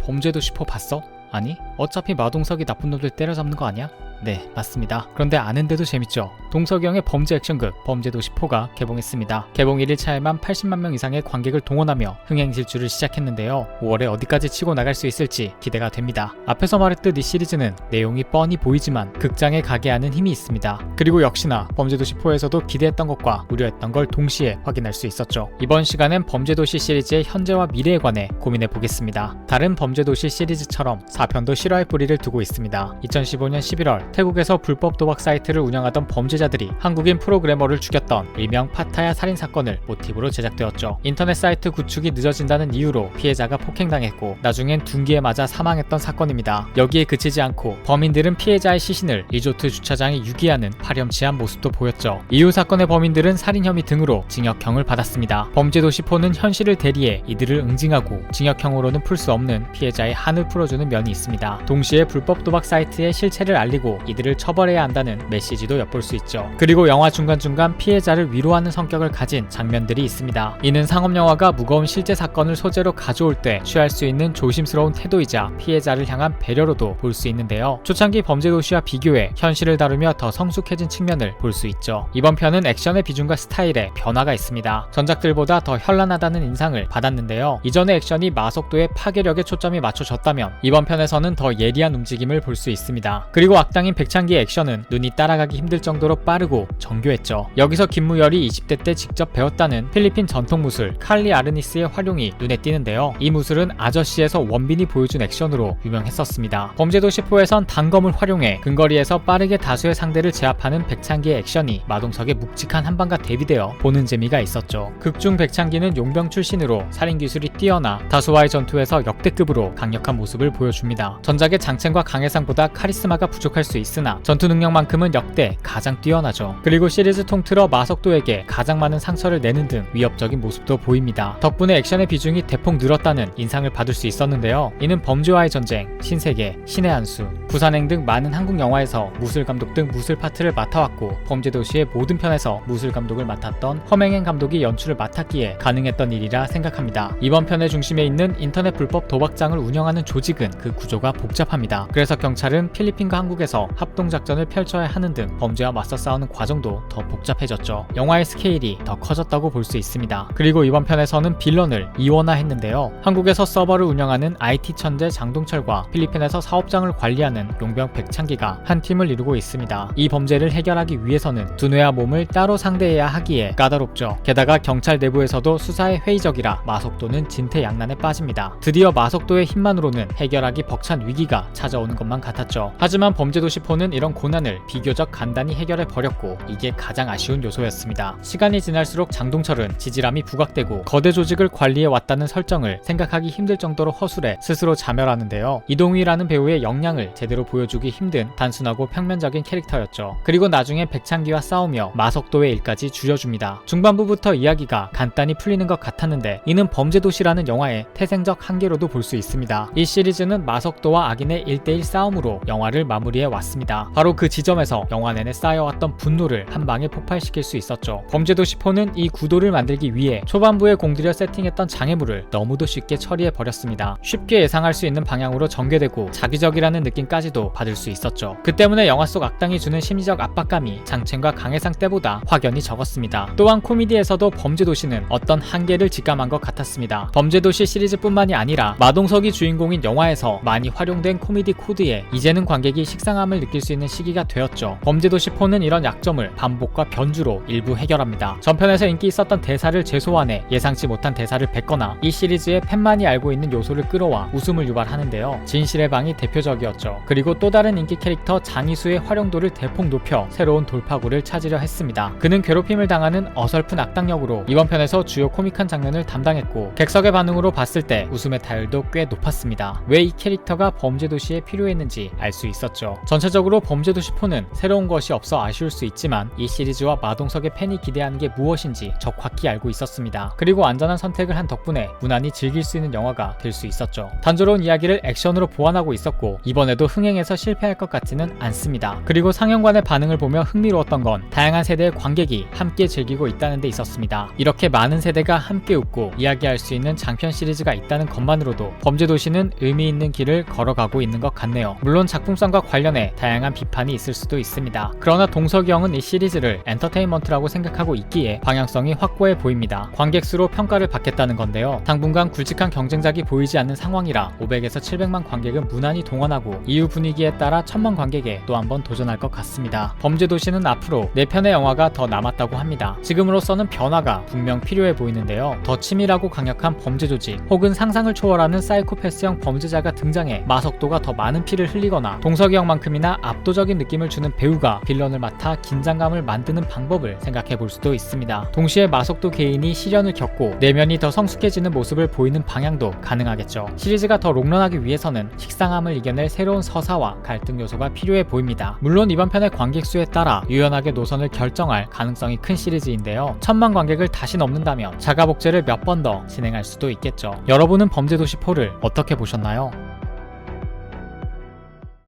범죄도시4 봤어? 아니? 어차피 마동석이 나쁜 놈들 때려잡는 거 아니야? 네, 맞습니다. 그런데 아는데도 재밌죠? 동석이 형의 범죄 액션극 범죄도시4가 개봉했습니다. 개봉 1일 차에만 80만 명 이상의 관객을 동원하며 흥행 질주를 시작했는데요. 5월에 어디까지 치고 나갈 수 있을지 기대가 됩니다. 앞에서 말했듯 이 시리즈는 내용이 뻔히 보이지만 극장에 가게 하는 힘이 있습니다. 그리고 역시나 범죄도시4에서도 기대했던 것과 우려했던 걸 동시에 확인할 수 있었죠. 이번 시간엔 범죄도시 시리즈의 현재와 미래에 관해 고민해 보겠습니다. 다른 범죄도시 시리즈처럼 4편도 실화의 뿌리를 두고 있습니다. 2015년 11월 태국에서 불법 도박 사이트를 운영하던 범죄자들이 한국인 프로그래머를 죽였던 일명 파타야 살인 사건을 모티브로 제작되었죠. 인터넷 사이트 구축이 늦어진다는 이유로 피해자가 폭행당했고 나중엔 둔기에 맞아 사망했던 사건입니다. 여기에 그치지 않고 범인들은 피해자의 시신을 리조트 주차장에 유기하는 파렴치한 모습도 보였죠. 이후 사건의 범인들은 살인 혐의 등으로 징역형을 받았습니다. 범죄도시4는 현실을 대리해 이들을 응징하고 징역형으로는 풀 수 없는 피해자의 한을 풀어주는 면이 있습니다. 동시에 불법 도박 사이트의 실체를 알리고 이들을 처벌해야 한다는 메시지도 엿볼 수 있죠. 그리고 영화 중간중간 피해자를 위로하는 성격을 가진 장면들이 있습니다. 이는 상업영화가 무거운 실제 사건을 소재로 가져올 때 취할 수 있는 조심스러운 태도이자 피해자를 향한 배려로도 볼 수 있는데요. 초창기 범죄도시와 비교해 현실을 다루며 더 성숙해진 측면을 볼 수 있죠. 이번 편은 액션의 비중과 스타일에 변화가 있습니다. 전작들보다 더 현란하다는 인상을 받았는데요. 이전의 액션이 마속도의 파괴력에 초점이 맞춰졌다면 이번 편에서는 더 예리한 움직임을 볼 수 있습니다. 그리고 악당인 백창기의 액션은 눈이 따라가기 힘들 정도로 빠르고 정교했죠. 여기서 김무열이 20대 때 직접 배웠다는 필리핀 전통 무술 칼리 아르니스의 활용이 눈에 띄는데요. 이 무술은 아저씨에서 원빈이 보여준 액션으로 유명했었습니다. 범죄도시4에선 단검을 활용해 근거리에서 빠르게 다수의 상대를 제압하는 백창기의 액션이 마동석의 묵직한 한방과 대비되어 보는 재미가 있었죠. 극중 백창기는 용병 출신으로 살인기술이 뛰어나 다수와의 전투에서 역대급으로 강력한 모습을 보여줍니다. 전작의 장첸과 강해상보다 카리스마가 부족할 수 있으나 전투 능력만큼은 역대 가장 뛰어나죠. 그리고 시리즈 통틀어 마석도에게 가장 많은 상처를 내는 등 위협적인 모습도 보입니다. 덕분에 액션의 비중이 대폭 늘었다는 인상을 받을 수 있었는데요. 이는 범죄와의 전쟁, 신세계, 신의 한수, 부산행 등 많은 한국 영화에서 무술감독 등 무술 파트를 맡아왔고 범죄도시의 모든 편에서 무술감독을 맡았던 허맹행 감독이 연출을 맡았기에 가능했던 일이라 생각합니다. 이번 편의 중심에 있는 인터넷 불법 도박장을 운영하는 조직은 그 구조가 복잡합니다. 그래서 경찰은 필리핀과 한국에서 합동작전을 펼쳐야 하는 등 범죄와 맞서 싸우는 과정도 더 복잡해졌죠. 영화의 스케일이 더 커졌다고 볼 수 있습니다. 그리고 이번 편에서는 빌런을 이원화했는데요. 한국에서 서버를 운영하는 IT 천재 장동철과 필리핀에서 사업장을 관리하는 용병 백창기가 한 팀을 이루고 있습니다. 이 범죄를 해결하기 위해서는 두뇌와 몸을 따로 상대해야 하기에 까다롭죠. 게다가 경찰 내부에서도 수사에 회의적이라 마속도는 진퇴양난에 빠집니다. 드디어 마속도의 힘만으로는 해결하기 벅찬 위기가 찾아오는 것만 같았죠. 하지만 범죄도시4는 이런 고난을 비교적 간단히 해결해버렸고 이게 가장 아쉬운 요소였습니다. 시간이 지날수록 장동철은 지질함이 부각되고 거대 조직을 관리해왔다는 설정을 생각하기 힘들 정도로 허술해 스스로 자멸하는데요. 이동휘라는 배우의 역량을 제대로 보여주기 힘든 단순하고 평면적인 캐릭터였죠. 그리고 나중에 백창기와 싸우며 마석도의 일까지 줄여줍니다. 중반부부터 이야기가 간단히 풀리는 것 같았는데 이는 범죄도시라는 영화의 태생적 한계로도 볼 수 있습니다. 이 시리즈는 마석도와 악인의 1대1 싸움으로 영화를 마무리해 왔습니다. 바로 그 지점에서 영화 내내 쌓여왔던 분노를 한 방에 폭발시킬 수 있었죠. 범죄도시4는 이 구도를 만들기 위해 초반부에 공들여 세팅했던 장애물을 너무도 쉽게 처리해버렸습니다. 쉽게 예상할 수 있는 방향으로 전개되고 자기적이라는 느낌까지도 받을 수 있었죠. 그 때문에 영화 속 악당이 주는 심리적 압박감이 장첸과 강해상 때보다 확연히 적었습니다. 또한 코미디에서도 범죄도시는 어떤 한계를 직감한 것 같았습니다. 범죄도시 시리즈뿐만이 아니라 마동석이 주인공인 영화에서 많이 활용된 코미디 코드에 이제는 관객이 식상함을 느낄 수 있는 시기가 되었죠. 범죄도시4는 이런 약점을 반복과 변주로 일부 해결합니다. 전편에서 인기 있었던 대사를 재소환해 예상치 못한 대사를 뱉거나 이 시리즈의 팬만이 알고 있는 요소를 끌어와 웃음을 유발하는데요. 진실의 방이 대표적이었죠. 그리고 또 다른 인기 캐릭터 장이수의 활용도를 대폭 높여 새로운 돌파구를 찾으려 했습니다. 그는 괴롭힘을 당하는 어설픈 악당 역으로 이번 편에서 주요 코믹한 장면을 담당했고 객석의 반응으로 봤을 때 웃음의 타율도 꽤 높았습니다. 왜 이 캐릭터가 범죄도시에 필요했는지 알 수 있었죠. 전체적으로 범죄도시4는 새로운 것이 없어 아쉬울 수 있지만 이 시리즈와 마동석의 팬이 기대하는 게 무엇인지 적확히 알고 있었습니다. 그리고 안전한 선택을 한 덕분에 무난히 즐길 수 있는 영화가 될 수 있었죠. 단조로운 이야기를 액션으로 보완하고 있었고 이번에도 흥행에서 실패할 것 같지는 않습니다. 그리고 상영관의 반응을 보며 흥미로웠던 건 다양한 세대의 관객이 함께 즐기고 있다는 데 있었습니다. 이렇게 많은 세대가 함께 웃고 이야기할 수 있는 장편 시리즈가 있다는 것만으로도 범죄도시는 의미 있는 길을 걸어가고 있는 것 같네요. 물론 작품성과 관련해 다양한 비판이 있을 수도 있습니다. 그러나 동석이 형은 이 시리즈를 엔터테인먼트라고 생각하고 있기에 방향성이 확고해 보입니다. 관객 수로 평가를 받겠다는 건데요. 당분간 굵직한 경쟁작이 보이지 않는 상황이라 500에서 700만 관객은 무난히 동원하고 이후 분위기에 따라 1000만 관객에 또 한번 도전할 것 같습니다. 범죄도시는 앞으로 4편의 영화가 더 남았다고 합니다. 지금으로서는 변화가 분명 필요해 보이는데요. 더 치밀하고 강력한 범죄 조직 혹은 상상을 초월하는 사이코패스형 범죄자가 등장해 마석도가 더 많은 피를 흘리거나 동석이 형만큼이나 압도적인 느낌을 주는 배우가 빌런을 맡아 긴장감을 만드는 방법을 생각해 볼 수도 있습니다. 동시에 마석도 개인이 시련을 겪고 내면이 더 성숙해지는 모습을 보이는 방향도 가능하겠죠. 시리즈가 더 롱런하기 위해서는 식상함을 이겨낼 새로운 서사와 갈등 요소가 필요해 보입니다. 물론 이번 편의 관객 수에 따라 유연하게 노선을 결정할 가능성이 큰 시리즈인데요. 1000만 관객을 다시 넘는다면 자가 복제를 몇 번 더 진행할 수도 있겠죠. 여러분은 범죄도시 4를 어떻게 보셨나요?